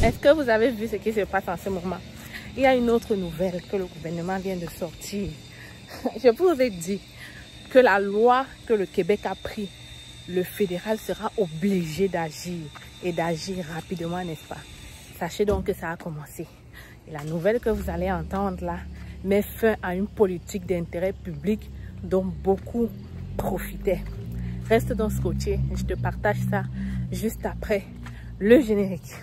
Est-ce que vous avez vu ce qui se passe en ce moment? Il y a une autre nouvelle que le gouvernement vient de sortir. Je vous ai dit que la loi que le Québec a prise, le fédéral sera obligé d'agir et d'agir rapidement, n'est-ce pas? Sachez donc que ça a commencé. Et la nouvelle que vous allez entendre là met fin à une politique d'intérêt public dont beaucoup profitaient. Reste donc scotché, je te partage ça juste après le générique.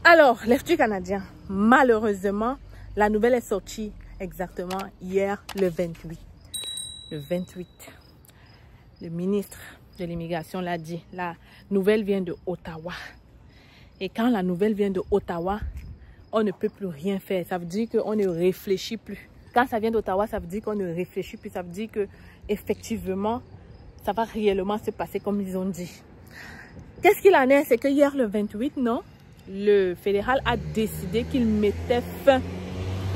Alors, l'Institut canadien, malheureusement, la nouvelle est sortie exactement hier, le 28. Le 28, le ministre de l'immigration l'a dit, la nouvelle vient de Ottawa. Et quand la nouvelle vient de Ottawa, on ne peut plus rien faire. Ça veut dire qu'on ne réfléchit plus. Quand ça vient d'Ottawa, ça veut dire qu'on ne réfléchit plus. Ça veut dire que effectivement, ça va réellement se passer comme ils ont dit. Qu'est-ce qu'il en est? C'est que hier, le 28, non? Le fédéral a décidé qu'il mettait fin.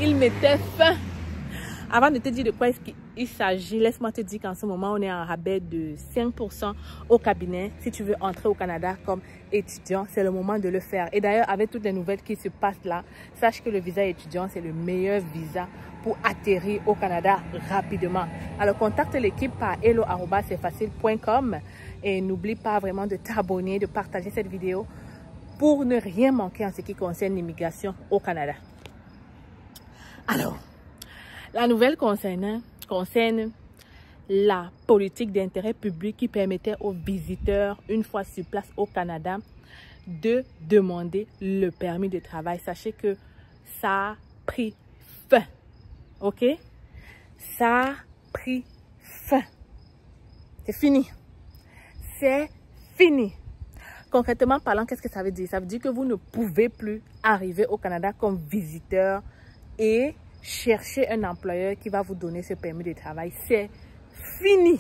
Il mettait fin. Avant de te dire de quoi il s'agit, laisse-moi te dire qu'en ce moment, on est en rabais de 5% au cabinet. Si tu veux entrer au Canada comme étudiant, c'est le moment de le faire. Et d'ailleurs, avec toutes les nouvelles qui se passent là, sache que le visa étudiant, c'est le meilleur visa pour atterrir au Canada rapidement. Alors, contacte l'équipe par hello@cetfacile.com et n'oublie pas vraiment de t'abonner, de partager cette vidéo pour ne rien manquer en ce qui concerne l'immigration au Canada. Alors, la nouvelle concerne la politique d'intérêt public qui permettait aux visiteurs, une fois sur place au Canada, de demander le permis de travail. Sachez que ça a pris fin. Ok? Ça a pris fin. C'est fini. C'est fini. Concrètement parlant, qu'est-ce que ça veut dire? Ça veut dire que vous ne pouvez plus arriver au Canada comme visiteur et chercher un employeur qui va vous donner ce permis de travail. C'est fini.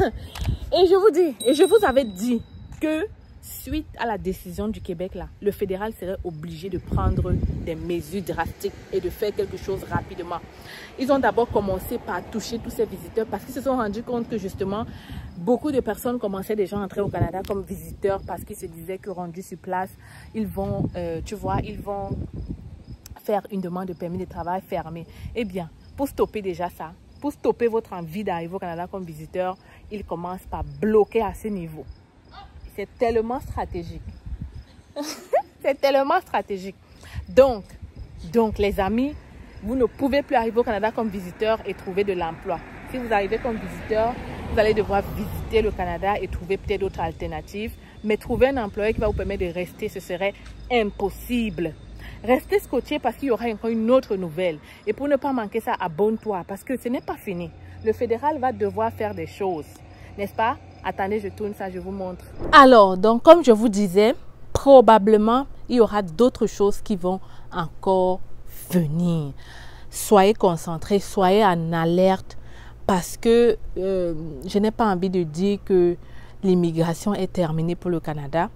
Et je vous dis, et je vous avais dit que suite à la décision du Québec, là, le fédéral serait obligé de prendre des mesures drastiques et de faire quelque chose rapidement. Ils ont d'abord commencé par toucher tous ces visiteurs parce qu'ils se sont rendus compte que justement, beaucoup de personnes commençaient déjà à entrer au Canada comme visiteurs parce qu'ils se disaient que rendus sur place, ils vont, tu vois, ils vont faire une demande de permis de travail fermée. Eh bien, pour stopper déjà ça, pour stopper votre envie d'arriver au Canada comme visiteur, ils commencent par bloquer à ce niveau. C'est tellement stratégique. C'est tellement stratégique. Donc, les amis, vous ne pouvez plus arriver au Canada comme visiteur et trouver de l'emploi. Si vous arrivez comme visiteur, vous allez devoir visiter le Canada et trouver peut-être d'autres alternatives. Mais trouver un employeur qui va vous permettre de rester, ce serait impossible. Restez scotché parce qu'il y aura encore une autre nouvelle. Et pour ne pas manquer ça, abonne-toi parce que ce n'est pas fini. Le fédéral va devoir faire des choses. N'est-ce pas? Attendez, je tourne ça, je vous montre. Alors, donc, comme je vous disais, probablement, il y aura d'autres choses qui vont encore venir. Soyez concentrés, soyez en alerte parce que je n'ai pas envie de dire que l'immigration est terminée pour le Canada.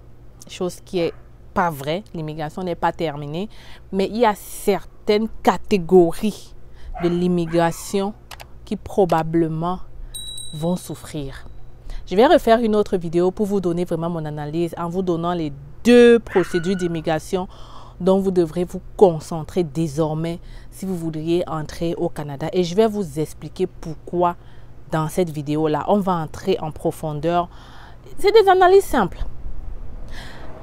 Chose qui est pas vrai, l'immigration n'est pas terminée. Mais il y a certaines catégories de l'immigration qui probablement vont souffrir. Je vais refaire une autre vidéo pour vous donner vraiment mon analyse en vous donnant les 2 procédures d'immigration dont vous devrez vous concentrer désormais si vous voudriez entrer au Canada. Et je vais vous expliquer pourquoi dans cette vidéo-là. On va entrer en profondeur. C'est des analyses simples.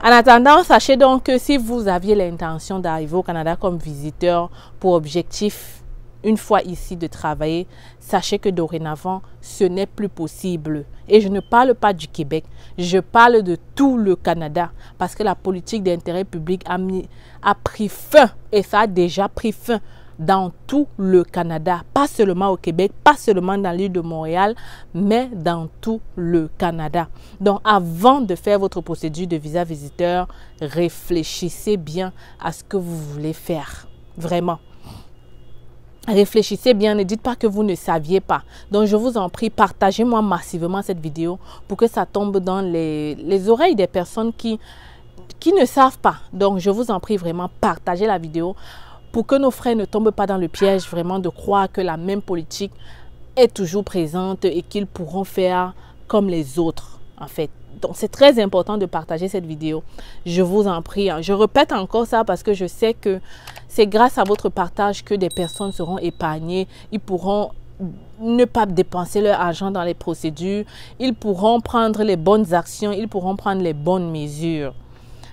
En attendant, sachez donc que si vous aviez l'intention d'arriver au Canada comme visiteur pour objectif, une fois ici, de travailler, sachez que dorénavant, ce n'est plus possible. Et je ne parle pas du Québec, je parle de tout le Canada. Parce que la politique d'intérêt public a pris fin, et ça a déjà pris fin dans tout le Canada. Pas seulement au Québec, pas seulement dans l'île de Montréal, mais dans tout le Canada. Donc, avant de faire votre procédure de visa visiteur, réfléchissez bien à ce que vous voulez faire. Vraiment. Réfléchissez bien, ne dites pas que vous ne saviez pas. Donc, je vous en prie, partagez-moi massivement cette vidéo pour que ça tombe dans les oreilles des personnes qui qui ne savent pas. Donc, je vous en prie vraiment, partagez la vidéo pour que nos frères ne tombent pas dans le piège vraiment de croire que la même politique est toujours présente et qu'ils pourront faire comme les autres, en fait. Donc, c'est très important de partager cette vidéo. Je vous en prie. Je répète encore ça parce que je sais que c'est grâce à votre partage que des personnes seront épargnées. Ils pourront ne pas dépenser leur argent dans les procédures. Ils pourront prendre les bonnes actions. Ils pourront prendre les bonnes mesures.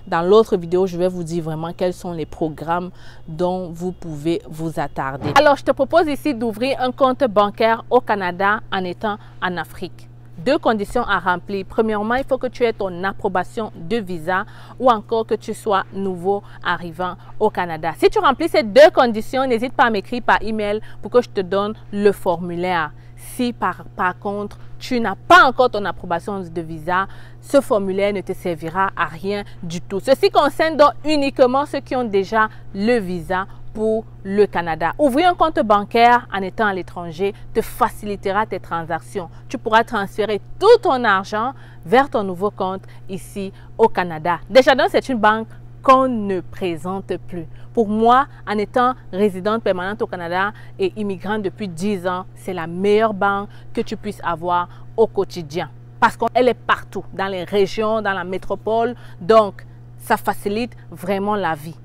Dans l'autre vidéo, je vais vous dire vraiment quels sont les programmes dont vous pouvez vous attarder. Alors, je te propose ici d'ouvrir un compte bancaire au Canada en étant en Afrique. 2 conditions à remplir. Premièrement, il faut que tu aies ton approbation de visa ou encore que tu sois nouveau arrivant au Canada. Si tu remplis ces 2 conditions, n'hésite pas à m'écrire par email pour que je te donne le formulaire. Si par contre, tu n'as pas encore ton approbation de visa, ce formulaire ne te servira à rien du tout. Ceci concerne donc uniquement ceux qui ont déjà le visa pour le Canada. Ouvrir un compte bancaire en étant à l'étranger te facilitera tes transactions. Tu pourras transférer tout ton argent vers ton nouveau compte ici au Canada. Desjardins, c'est une banque qu'on ne présente plus. Pour moi, en étant résidente permanente au Canada et immigrante depuis 10 ans, c'est la meilleure banque que tu puisses avoir au quotidien. Parce qu'elle est partout, dans les régions, dans la métropole. Donc, ça facilite vraiment la vie.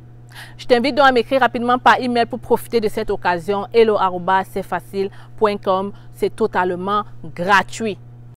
Je t'invite donc à m'écrire rapidement par email pour profiter de cette occasion. hello@cfacile.com. C'est totalement gratuit.